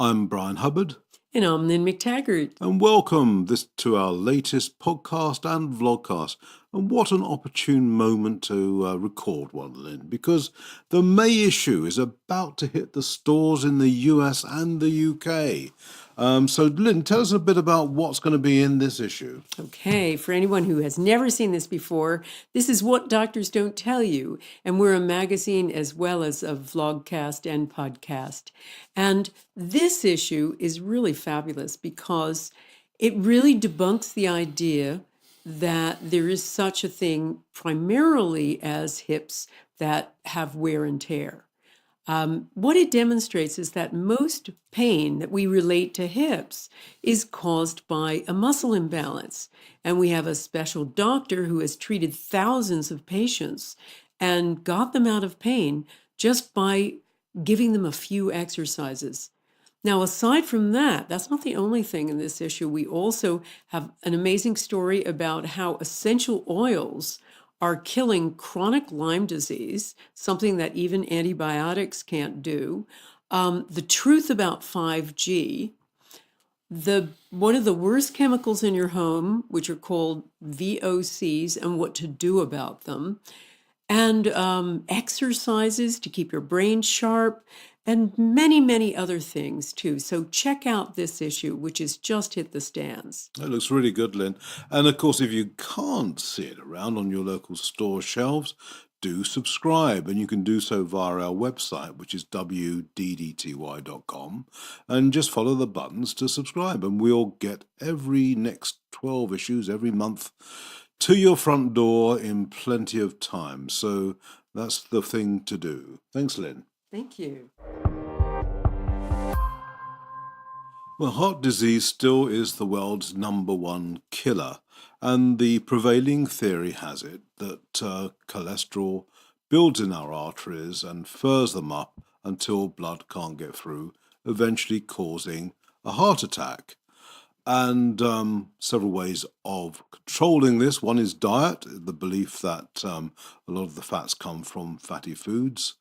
I'm Bryan Hubbard. And I'm Lynne McTaggart. And welcome to our latest podcast and vlogcast. And what an opportune moment to record one, Lynne, because the May issue is about to hit the stores in the US and the UK. So, Lynne, tell us a bit about what's going to be in this issue. Okay, for anyone who has never seen this before, this is What Doctors Don't Tell You. And we're a magazine as well as a vlogcast and podcast. And this issue is really fabulous because it really debunks the idea that there is such a thing primarily as hips that have wear and tear. What it demonstrates is that most pain that we relate to hips is caused by a muscle imbalance. And we have a special doctor who has treated thousands of patients and got them out of pain just by giving them a few exercises. Now, aside from that, that's not the only thing in this issue. We also have an amazing story about how essential oils are killing chronic Lyme disease, something that even antibiotics can't do. The truth about 5G, one of the worst chemicals in your home, which are called VOCs, and what to do about them, and exercises to keep your brain sharp, and many, many other things too. So check out this issue, which has just hit the stands. That looks really good, Lynne. And of course, if you can't see it around on your local store shelves, do subscribe, and you can do so via our website, which is WDDTY.com, and just follow the buttons to subscribe, and we'll get every next 12 issues every month to your front door in plenty of time. So that's the thing to do. Thanks, Lynne. Thank you. Well, heart disease still is the world's #1 killer, and the prevailing theory has it that cholesterol builds in our arteries and furs them up until blood can't get through, eventually causing a heart attack. And several ways of controlling this. One is diet, the belief that a lot of the fats come from fatty foods,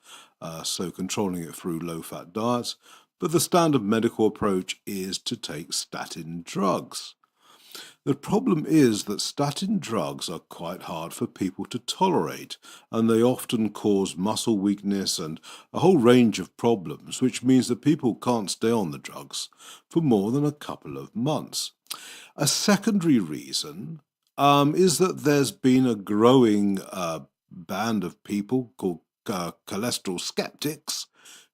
so controlling it through low-fat diets. But the standard medical approach is to take statin drugs. The problem is that statin drugs are quite hard for people to tolerate, and they often cause muscle weakness and a whole range of problems, which means that people can't stay on the drugs for more than a couple of months. A secondary reason is that there's been a growing band of people called cholesterol skeptics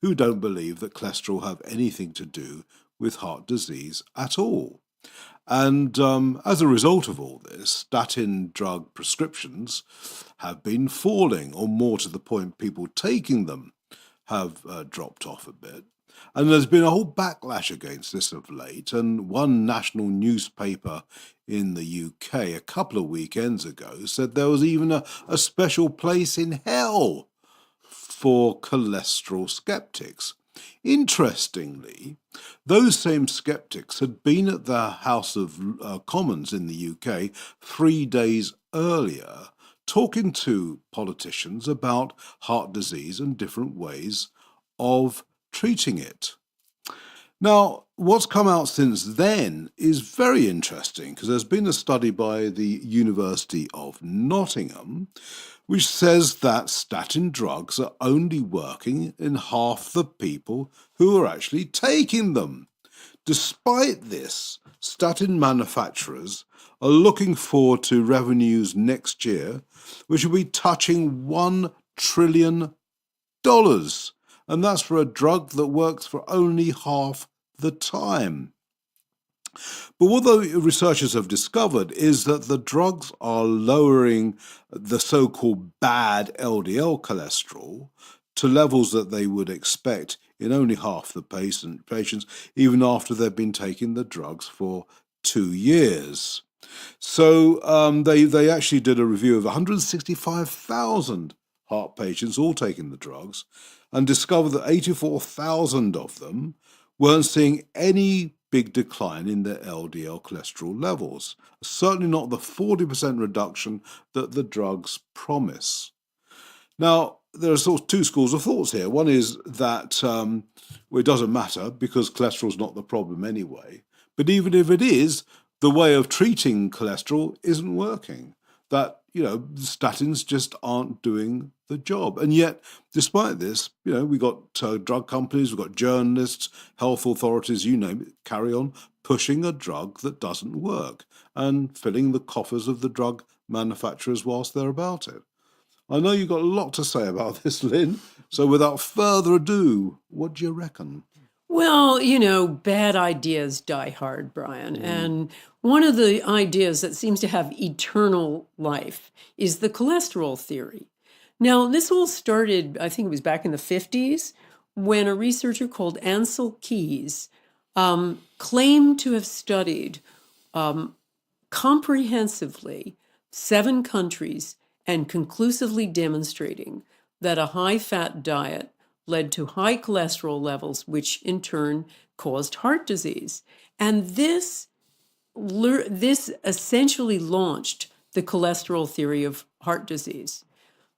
who don't believe that cholesterol have anything to do with heart disease at all. And as a result of all this, statin drug prescriptions have been falling, or more to the point, people taking them have dropped off a bit. And there's been a whole backlash against this of late, and one national newspaper in the UK a couple of weekends ago said there was even a special place in hell for cholesterol skeptics. Interestingly, those same skeptics had been at the House of Commons in the UK 3 days earlier talking to politicians about heart disease and different ways of treating it. Now, what's come out since then is very interesting because there's been a study by the University of Nottingham which says that statin drugs are only working in half the people who are actually taking them. Despite this, statin manufacturers are looking forward to revenues next year, which will be touching $1 trillion. And that's for a drug that works for only half the time. But what the researchers have discovered is that the drugs are lowering the so-called bad LDL cholesterol to levels that they would expect in only half the patients, even after they've been taking the drugs for 2 years. So they actually did a review of 165,000 heart patients all taking the drugs and discovered that 84,000 of them weren't seeing any big decline in their LDL cholesterol levels, certainly not the 40% reduction that the drugs promise. Now, there are sort of two schools of thoughts here. One is that well, it doesn't matter because cholesterol's not the problem anyway. But even if it is, the way of treating cholesterol isn't working. That, statins just aren't doing the job. And yet, despite this, we've got drug companies, we've got journalists, health authorities, you name it, carry on pushing a drug that doesn't work and filling the coffers of the drug manufacturers whilst they're about it. I know you've got a lot to say about this, Lynne. So without further ado, what do you reckon? Well, bad ideas die hard, Bryan. And one of the ideas that seems to have eternal life is the cholesterol theory. Now, this all started, I think it was back in the 50s, when a researcher called Ancel Keys claimed to have studied comprehensively 7 countries and conclusively demonstrating that a high-fat diet led to high cholesterol levels, which in turn caused heart disease. And this essentially launched the cholesterol theory of heart disease.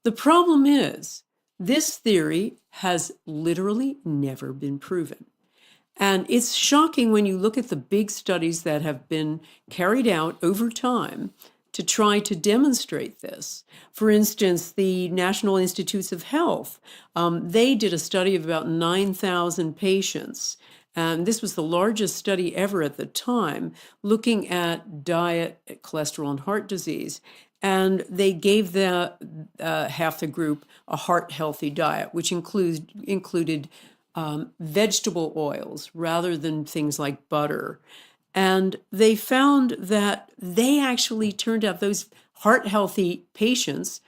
The problem is, this theory has literally never been proven. And it's shocking when you look at the big studies that have been carried out over time to try to demonstrate this. For instance, the National Institutes of Health, they did a study of about 9,000 patients. And this was the largest study ever at the time, looking at diet, cholesterol, and heart disease. And they gave half the group a heart-healthy diet, which included vegetable oils rather than things like butter. And they found that they actually turned out, those heart-healthy patients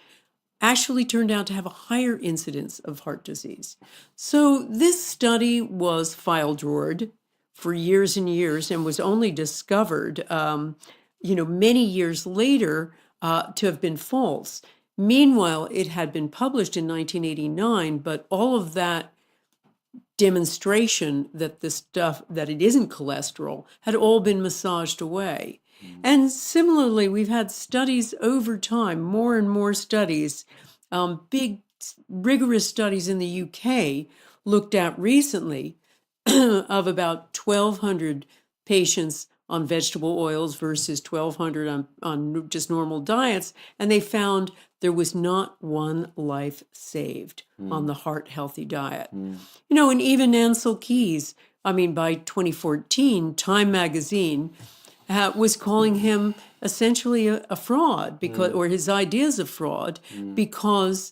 actually turned out to have a higher incidence of heart disease. So this study was file-drawered for years and years and was only discovered, many years later to have been false. Meanwhile, it had been published in 1989, but all of that demonstration that that it isn't cholesterol had all been massaged away. And similarly, we've had studies over time, more and more studies, big, rigorous studies in the UK looked at recently of about 1,200 patients on vegetable oils versus 1,200 on just normal diets. And they found there was not one life saved on the heart-healthy diet. And even Ancel Keys, by 2014, Time magazine was calling him essentially a fraud, because, or his ideas of fraud, because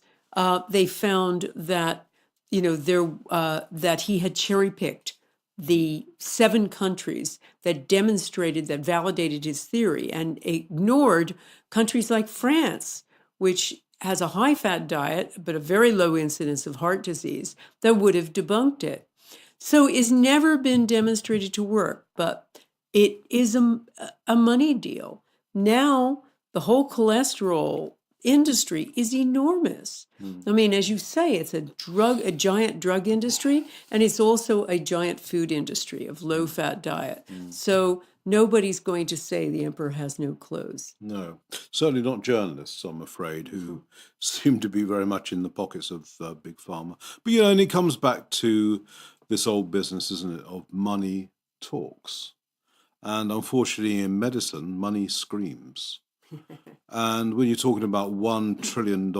they found that that he had cherry-picked the 7 countries that demonstrated, that validated his theory, and ignored countries like France, which has a high-fat diet but a very low incidence of heart disease, that would have debunked it. So it's never been demonstrated to work, but it is a money deal. Now, the whole cholesterol industry is enormous. As you say, it's a giant drug industry, and it's also a giant food industry of low-fat diet. So nobody's going to say the emperor has no clothes. No, certainly not journalists, I'm afraid, who seem to be very much in the pockets of Big Pharma. But, and it comes back to this old business, isn't it, of money talks. And unfortunately, in medicine, money screams. And when you're talking about $1 trillion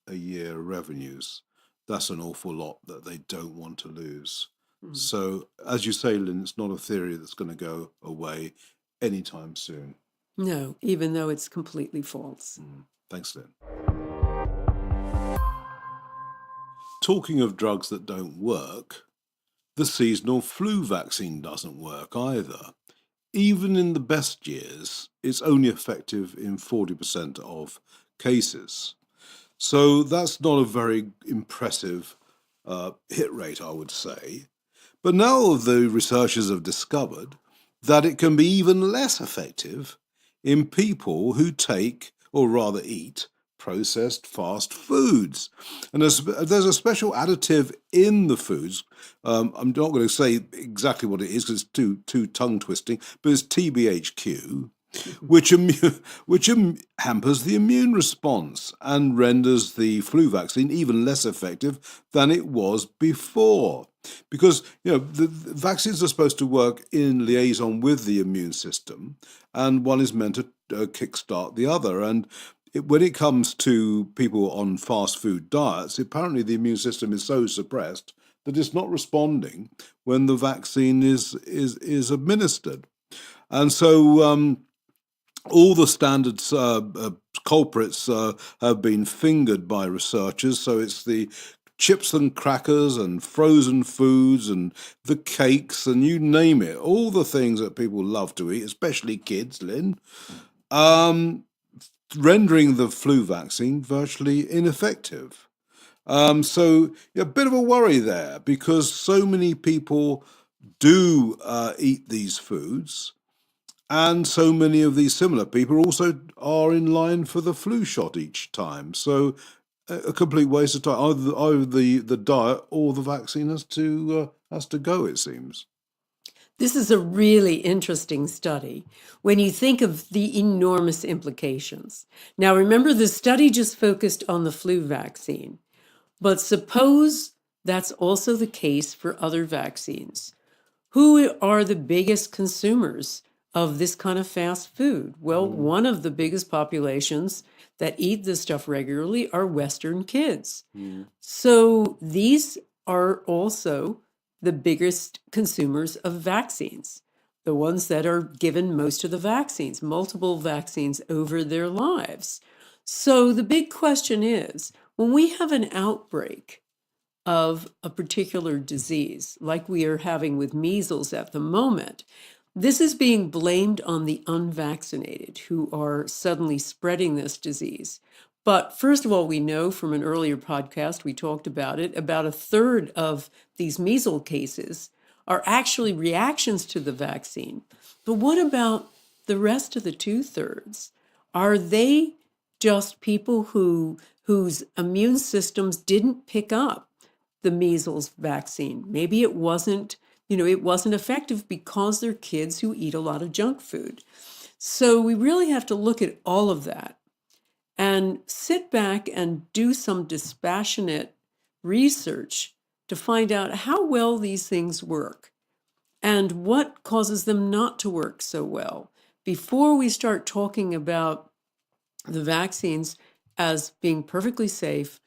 a year revenues, that's an awful lot that they don't want to lose. So, as you say, Lynne, it's not a theory that's going to go away anytime soon. No, even though it's completely false. Thanks, Lynne. Talking of drugs that don't work, the seasonal flu vaccine doesn't work either. Even in the best years, it's only effective in 40% of cases. So that's not a very impressive hit rate, I would say. But now the researchers have discovered that it can be even less effective in people who take, or rather eat, processed fast foods. And there's a special additive in the foods. I'm not going to say exactly what it is because it's too tongue twisting, but it's TBHQ. which hampers the immune response and renders the flu vaccine even less effective than it was before. Because the vaccines are supposed to work in liaison with the immune system, and one is meant to kickstart the other. And when it comes to people on fast food diets, apparently the immune system is so suppressed that it's not responding when the vaccine is administered. And so all the standard culprits have been fingered by researchers. So it's the chips and crackers and frozen foods and the cakes and you name it, all the things that people love to eat, especially kids, Lynn, rendering the flu vaccine virtually ineffective. So a bit of a worry there because so many people do eat these foods. And so many of these similar people also are in line for the flu shot each time. So a complete waste of time. Either the diet or the vaccine has to go, it seems. This is a really interesting study when you think of the enormous implications. Now, remember, the study just focused on the flu vaccine, but suppose that's also the case for other vaccines. Who are the biggest consumers of this kind of fast food? Well, one of the biggest populations that eat this stuff regularly are Western kids. So these are also the biggest consumers of vaccines, the ones that are given most of the vaccines, multiple vaccines over their lives. So the big question is, when we have an outbreak of a particular disease, like we are having with measles at the moment, this is being blamed on the unvaccinated who are suddenly spreading this disease. But first of all, we know from an earlier podcast, we talked about it, about a third of these measles cases are actually reactions to the vaccine. But what about the rest of the 2/3? Are they just people whose immune systems didn't pick up the measles vaccine? Maybe it wasn't effective because they're kids who eat a lot of junk food. So we really have to look at all of that and sit back and do some dispassionate research to find out how well these things work and what causes them not to work so well before we start talking about the vaccines as being perfectly safe,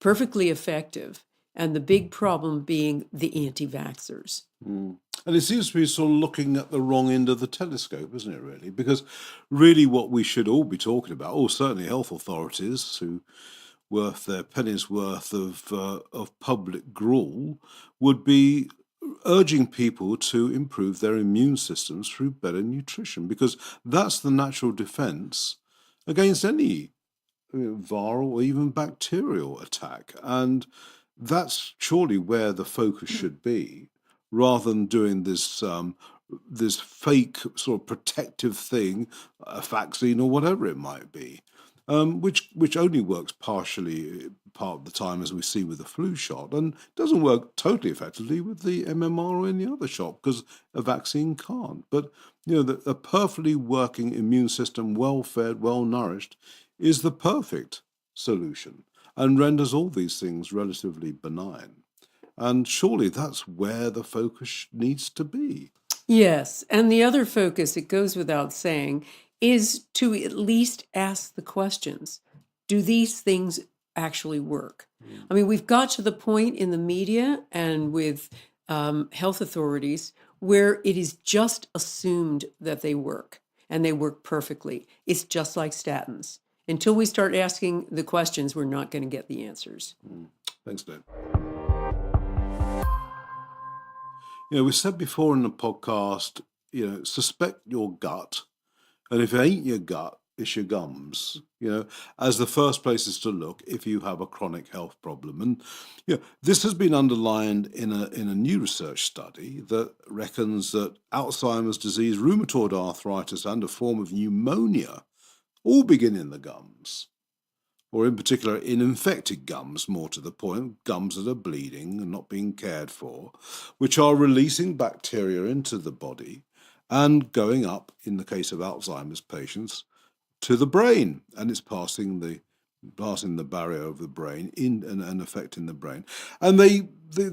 perfectly effective, and the big problem being the anti-vaxxers. And it seems to be sort of looking at the wrong end of the telescope, isn't it, really? Because really what we should all be talking about, or certainly health authorities who worth their penny's worth of public gruel, would be urging people to improve their immune systems through better nutrition, because that's the natural defense against any viral or even bacterial attack. And that's surely where the focus should be, rather than doing this fake sort of protective thing, a vaccine or whatever it might be, which only works partially part of the time, as we see with the flu shot, and doesn't work totally effectively with the MMR or any other shot because a vaccine can't. But a perfectly working immune system, well fed, well nourished, is the perfect solution and renders all these things relatively benign. And surely that's where the focus needs to be. Yes, and the other focus, it goes without saying, is to at least ask the questions. Do these things actually work? I mean, we've got to the point in the media and with health authorities where it is just assumed that they work and they work perfectly. It's just like statins. Until we start asking the questions, we're not going to get the answers. Thanks, Lynne. We said before in the podcast, suspect your gut. And if it ain't your gut, it's your gums, as the first places to look if you have a chronic health problem. And this has been underlined in a new research study that reckons that Alzheimer's disease, rheumatoid arthritis, and a form of pneumonia all begin in the gums, or in particular in infected gums, more to the point, gums that are bleeding and not being cared for, which are releasing bacteria into the body and going up, in the case of Alzheimer's patients, to the brain, and it's passing the barrier of the brain and affecting the brain. And the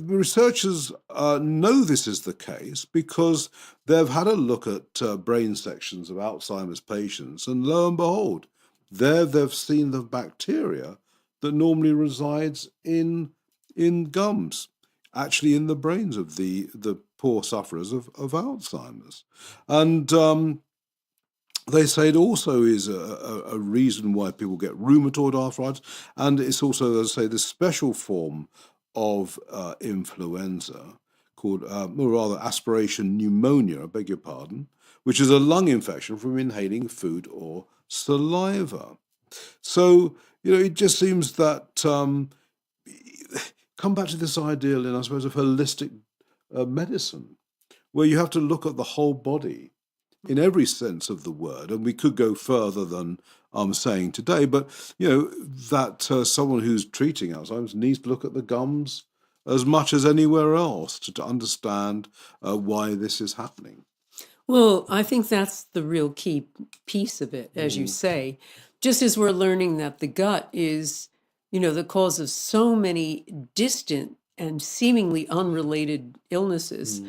researchers know this is the case because they've had a look at brain sections of Alzheimer's patients, and lo and behold, there they've seen the bacteria that normally resides in gums, actually in the brains of the poor sufferers of Alzheimer's. And they say it also is a reason why people get rheumatoid arthritis, and it's also, as I say, this special form of influenza called, or rather, aspiration pneumonia, I beg your pardon, which is a lung infection from inhaling food or saliva. So, it just seems that, come back to this idea, Lynne, I suppose, of holistic medicine, where you have to look at the whole body in every sense of the word, and we could go further than I'm saying today, but that someone who's treating Alzheimer's needs to look at the gums as much as anywhere else to understand why this is happening. Well, I think that's the real key piece of it, as you say. Just as we're learning that the gut is, the cause of so many distant and seemingly unrelated illnesses.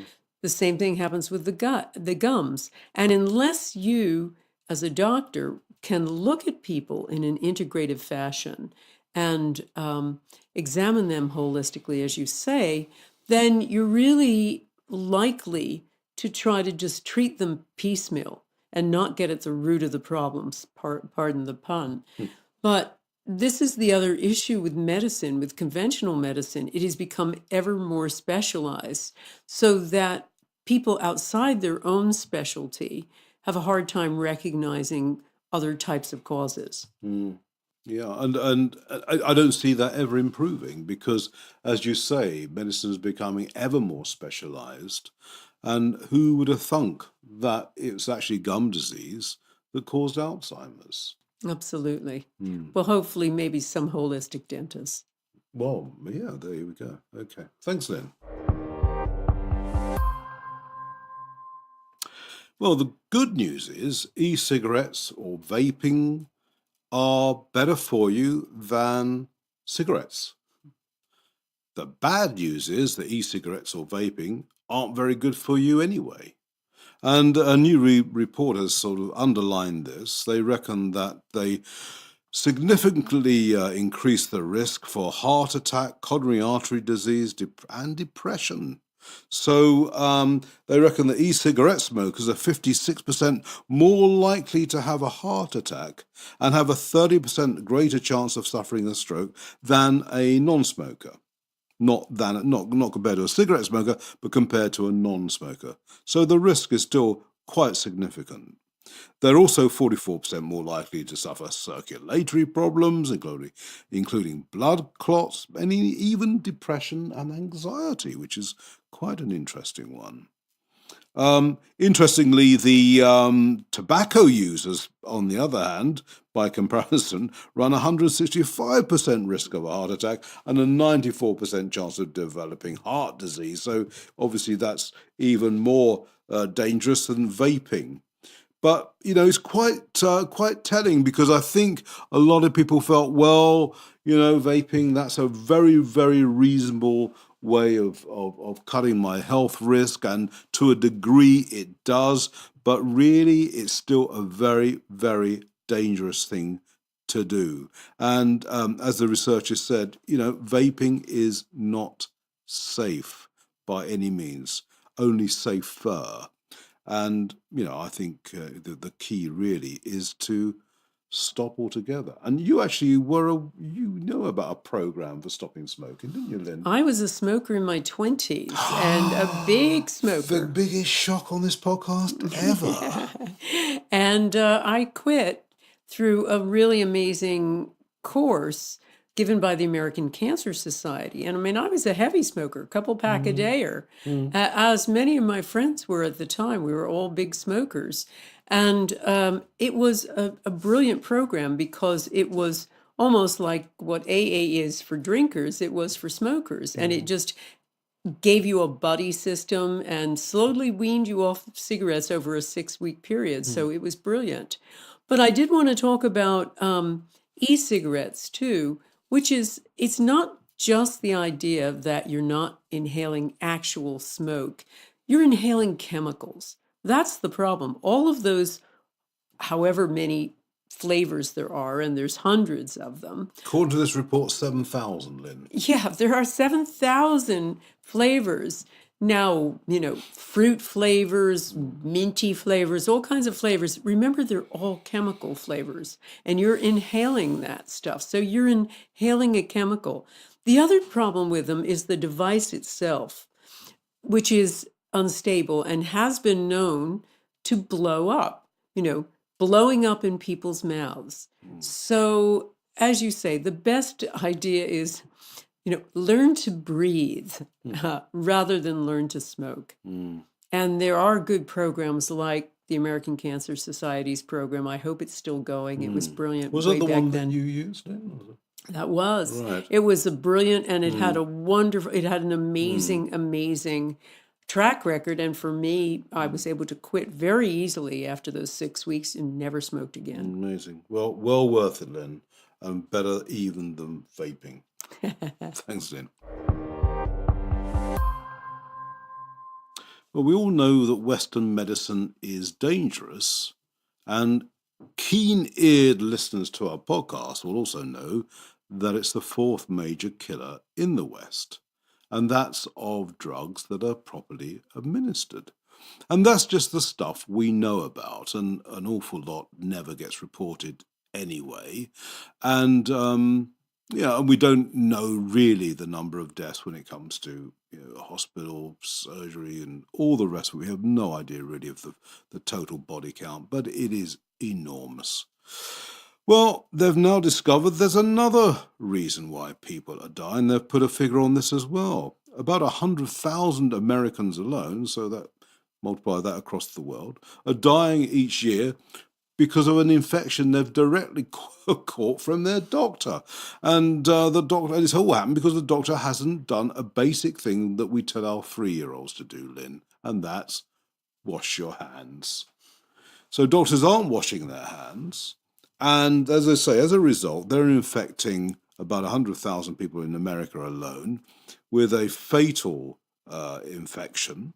The same thing happens with the gums. And unless you, as a doctor, can look at people in an integrative fashion and examine them holistically, as you say, then you're really likely to try to just treat them piecemeal and not get at the root of the problems, pardon the pun. But this is the other issue with medicine, with conventional medicine. It has become ever more specialized so that people outside their own specialty have a hard time recognizing other types of causes. Yeah, and I don't see that ever improving because, as you say, medicine is becoming ever more specialized. And who would have thunk that it's actually gum disease that caused Alzheimer's? Absolutely. Well, hopefully, maybe some holistic dentists. Well, yeah, there we go. Okay. Thanks, Lynne. Well, the good news is e-cigarettes or vaping are better for you than cigarettes. The bad news is that e-cigarettes or vaping aren't very good for you anyway. And a new report has sort of underlined this. They reckon that they significantly increase the risk for heart attack, coronary artery disease, and depression. So they reckon that e-cigarette smokers are 56% more likely to have a heart attack and have a 30% greater chance of suffering a stroke than a non-smoker. Not compared to a cigarette smoker, but compared to a non-smoker. So the risk is still quite significant. They're also 44% more likely to suffer circulatory problems, including blood clots, and even depression and anxiety, which is quite an interesting one. Interestingly, the tobacco users, on the other hand, by comparison, run a 165% risk of a heart attack and a 94% chance of developing heart disease. So obviously that's even more dangerous than vaping. But, it's quite telling because I think a lot of people felt, well, vaping, that's a very, very reasonable way of cutting my health risk, and to a degree it does, but really it's still a very, very dangerous thing to do. And as the researchers said, vaping is not safe by any means, only safer. And, I think the key really is to stop altogether. And you actually about a program for stopping smoking, didn't you, Lynne? I was a smoker in my 20s and a big smoker. The biggest shock on this podcast ever. And I quit through a really amazing course given by the American Cancer Society. And I was a heavy smoker, a couple pack a dayer, as many of my friends were at the time. We were all big smokers. And it was a brilliant program because it was almost like what AA is for drinkers, it was for smokers. And it just gave you a buddy system and slowly weaned you off cigarettes over a 6-week period. So it was brilliant. But I did want to talk about e-cigarettes too, which is, it's not just the idea that you're not inhaling actual smoke, you're inhaling chemicals. That's the problem. All of those, however many flavors there are, and there's hundreds of them. According to this report, 7,000, Lynn. Yeah, there are 7,000 flavors. Now, fruit flavors, minty flavors, all kinds of flavors. Remember, they're all chemical flavors, and you're inhaling that stuff. So you're inhaling a chemical. The other problem with them is the device itself, which is unstable and has been known to blow up, blowing up in people's mouths. So, as you say, the best idea is, learn to breathe rather than learn to smoke. And there are good programs like the American Cancer Society's program. I hope it's still going. It was brilliant. Was way it the back one then. that you used, Lynn? That was. Right. It was a brilliant, and it had an amazing track record. And for me, I was able to quit very easily after those 6 weeks and never smoked again. Amazing. Well worth it, Lynn. And better even than vaping. Thanks, Lynn. Well, we all know that Western medicine is dangerous, and keen-eared listeners to our podcast will also know that it's the fourth major killer in the West, and that's of drugs that are properly administered. And that's just the stuff we know about, and an awful lot never gets reported anyway. And and we don't know really the number of deaths when it comes to hospital, surgery, and all the rest. We have no idea really of the total body count, but it is enormous. Well, they've now discovered there's another reason why people are dying. They've put a figure on this as well. About 100,000 Americans alone, so that multiply that across the world, are dying each year because of an infection they've directly caught from their doctor. And this all happened because the doctor hasn't done a basic thing that we tell our 3-year-olds to do, Lynn, and that's wash your hands. So doctors aren't washing their hands. And as I say, as a result, they're infecting about 100,000 people in America alone with a fatal infection.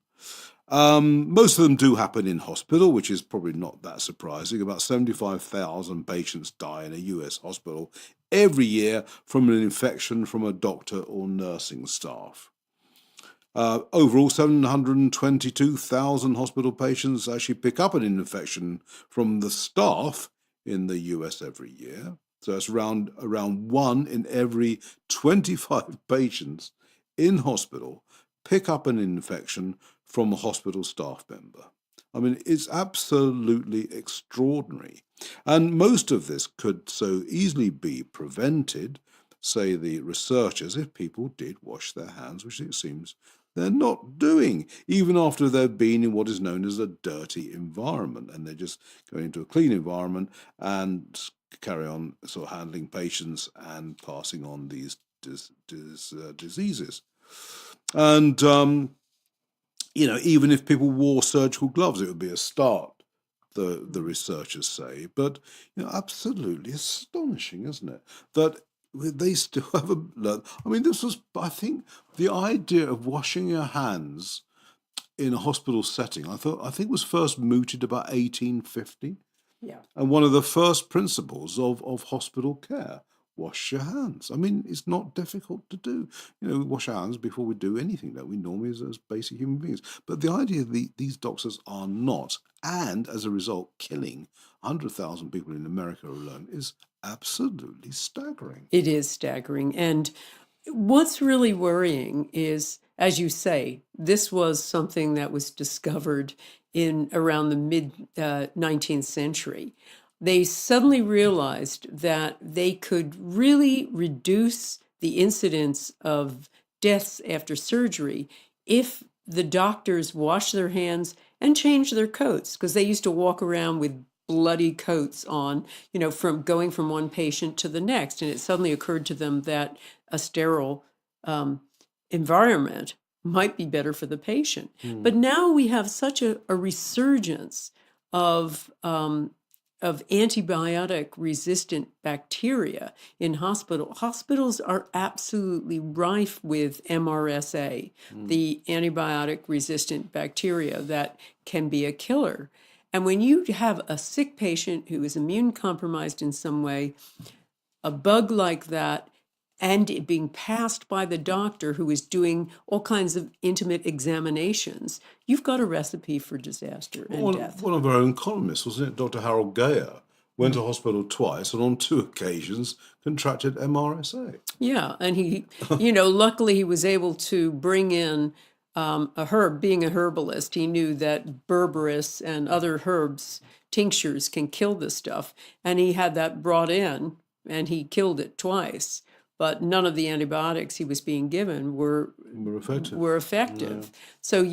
Most of them do happen in hospital, which is probably not that surprising. About 75,000 patients die in a US hospital every year from an infection from a doctor or nursing staff. Overall, 722,000 hospital patients actually pick up an infection from the staff in the US every year. So it's around 1 in every 25 patients in hospital pick up an infection from a hospital staff member. I mean, it's absolutely extraordinary. And most of this could so easily be prevented, say the researchers, if people did wash their hands, which it seems they're not doing, even after they've been in what is known as a dirty environment. And they're just going into a clean environment and carry on sort of handling patients and passing on these diseases. And even if people wore surgical gloves, it would be a start, the researchers say. But, absolutely astonishing, isn't it? That they still haven't learned. I mean, this was, I think, the idea of washing your hands in a hospital setting, I think was first mooted about 1850. Yeah. And one of the first principles of hospital care, wash your hands. I mean, it's not difficult to do. We wash our hands before we do anything that we normally as basic human beings. But the idea that these doctors are not, and as a result, killing 100,000 people in America alone is absolutely staggering. It is staggering. And what's really worrying is, as you say, this was something that was discovered in around the mid-19th century. They suddenly realized that they could really reduce the incidence of deaths after surgery if the doctors washed their hands and changed their coats, because they used to walk around with bloody coats on, from going from one patient to the next. And it suddenly occurred to them that a sterile environment might be better for the patient. But now we have such a resurgence of antibiotic-resistant bacteria in hospital. Hospitals are absolutely rife with MRSA, the antibiotic-resistant bacteria that can be a killer. And when you have a sick patient who is immune compromised in some way, a bug like that, and it being passed by the doctor who is doing all kinds of intimate examinations, you've got a recipe for disaster and death. One of our own columnists, wasn't it, Dr. Harold Geyer, went to hospital twice and on 2 occasions contracted MRSA. Yeah, and he, luckily he was able to bring in a herb. Being a herbalist, he knew that berberis and other herbs, tinctures, can kill this stuff. And he had that brought in, and he killed it twice. But none of the antibiotics he was being given were effective. Yeah. So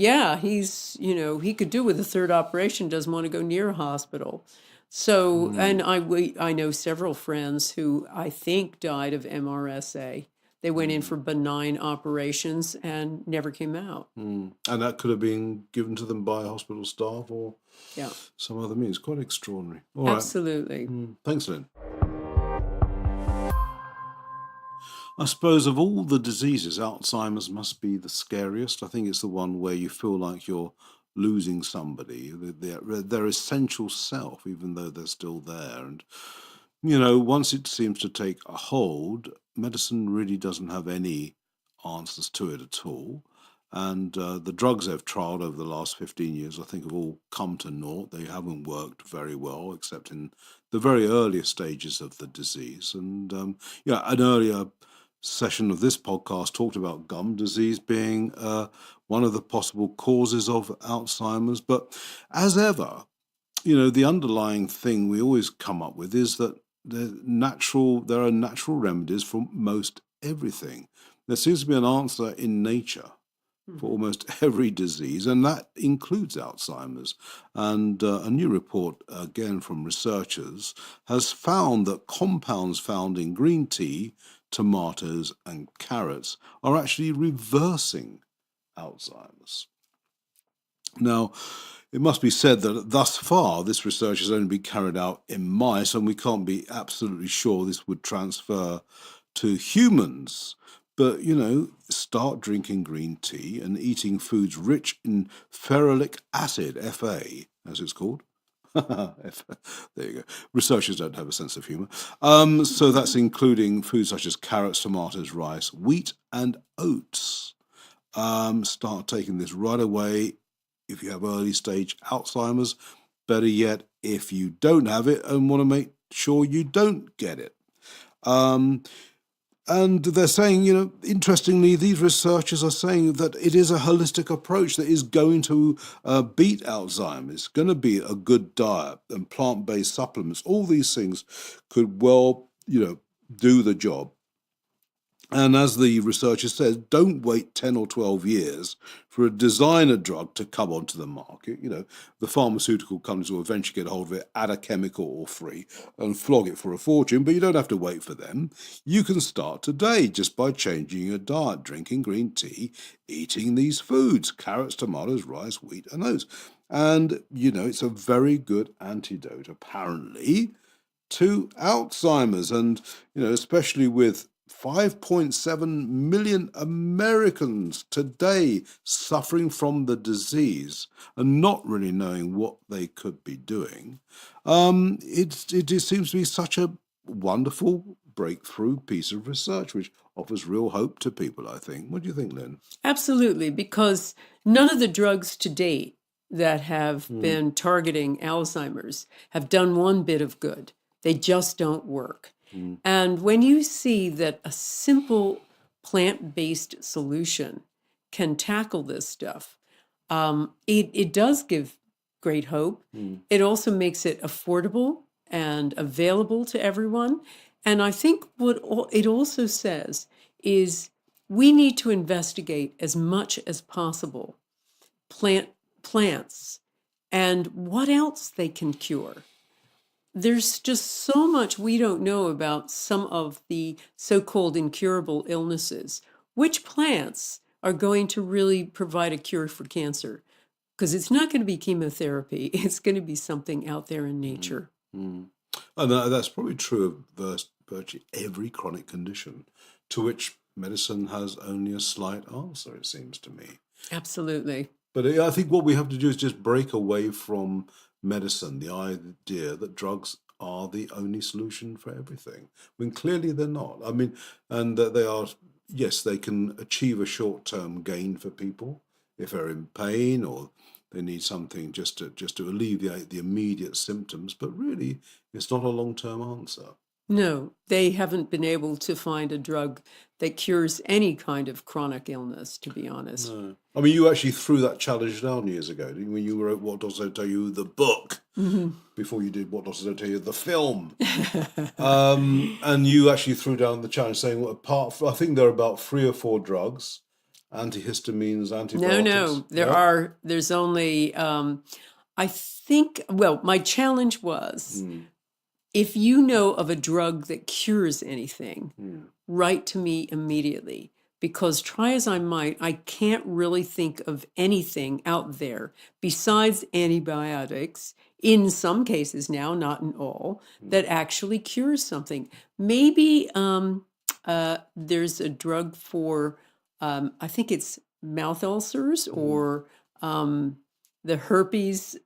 he could do with a third operation, doesn't want to go near a hospital. So, and I know several friends who I think died of MRSA. They went in for benign operations and never came out. And that could have been given to them by hospital staff or some other means. Quite extraordinary. All Absolutely. Right. Thanks, Lynne. I suppose of all the diseases, Alzheimer's must be the scariest. I think it's the one where you feel like you're losing somebody, their essential self, even though they're still there. And, once it seems to take a hold, medicine really doesn't have any answers to it at all. And the drugs they've trialed over the last 15 years, I think, have all come to naught. They haven't worked very well, except in the very earliest stages of the disease. And, an earlier session of this podcast talked about gum disease being one of the possible causes of Alzheimer's. But as ever, the underlying thing we always come up with is that there are natural remedies for most everything. There seems to be an answer in nature for almost every disease, and that includes Alzheimer's. And a new report, again from researchers, has found that compounds found in green tea, tomatoes and carrots are actually reversing Alzheimer's. Now, it must be said that thus far this research has only been carried out in mice, and we can't be absolutely sure this would transfer to humans. But, start drinking green tea and eating foods rich in ferulic acid, Fa, as it's called. There you go. Researchers don't have a sense of humor. So that's including foods such as carrots, tomatoes, rice, wheat, and oats. Start taking this right away if you have early stage Alzheimer's. Better yet, if you don't have it and want to make sure you don't get it. And they're saying, interestingly, these researchers are saying that it is a holistic approach that is going to beat Alzheimer's. It's going to be a good diet and plant-based supplements. All these things could well, do the job. And as the researcher says, don't wait 10 or 12 years for a designer drug to come onto the market. The pharmaceutical companies will eventually get hold of it at a chemical or free and flog it for a fortune, but you don't have to wait for them. You can start today just by changing your diet, drinking green tea, eating these foods, carrots, tomatoes, rice, wheat, and oats. And, it's a very good antidote, apparently, to Alzheimer's. And, especially with 5.7 million Americans today suffering from the disease and not really knowing what they could be doing. It seems to be such a wonderful breakthrough piece of research, which offers real hope to people, I think. What do you think, Lynne? Absolutely, because none of the drugs to date that have been targeting Alzheimer's have done one bit of good. They just don't work. And when you see that a simple plant-based solution can tackle this stuff, it does give great hope. It also makes it affordable and available to everyone. And I think what it also says is we need to investigate as much as possible plants and what else they can cure. There's just so much we don't know about some of the so-called incurable illnesses. Which plants are going to really provide a cure for cancer. Because it's not going to be chemotherapy. It's going to be something out there in nature. And that's probably true of virtually every chronic condition to which medicine has only a slight answer, it seems to me. Absolutely. But I think what we have to do is just break away from medicine, the idea that drugs are the only solution for everything, when clearly they're not. I mean, and that they are, yes, they can achieve a short-term gain for people if they're in pain or they need something just to alleviate the immediate symptoms, but really it's not a long-term answer. No, they haven't been able to find a drug that cures any kind of chronic illness, to be honest. No. I mean, you actually threw that challenge down years ago, didn't you, when you wrote What Doctors Don't Tell You, the book, before you did What Doctors Don't Tell You, the film. And you actually threw down the challenge saying, well, I think there are about 3 or 4 drugs, antihistamines, antibiotics. No, there's only, I think, well, my challenge was, if you know of a drug that cures anything, write to me immediately. Because try as I might, I can't really think of anything out there besides antibiotics, in some cases now, not in all, that actually cures something. Maybe there's a drug for, I think it's mouth ulcers or the herpes,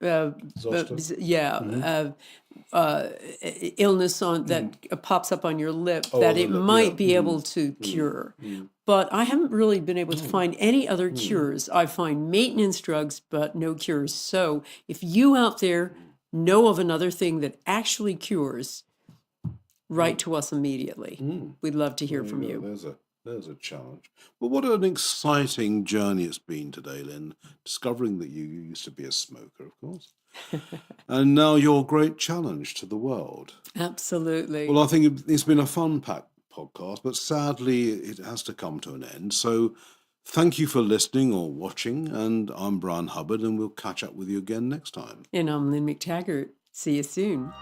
illness on that pops up on your lip that it might be able to cure. But I haven't really been able to find any other cures. I find maintenance drugs, but no cures. So if you out there know of another thing that actually cures, write to us immediately. We'd love to hear from you. There's a challenge. Well, what an exciting journey it's been today, Lynne, discovering that you used to be a smoker, of course. And now your great challenge to the world. Absolutely. Well, I think it's been a fun-packed podcast, but sadly it has to come to an end. So thank you for listening or watching, and I'm Bryan Hubbard, and we'll catch up with you again next time. And I'm Lynne McTaggart. See you soon.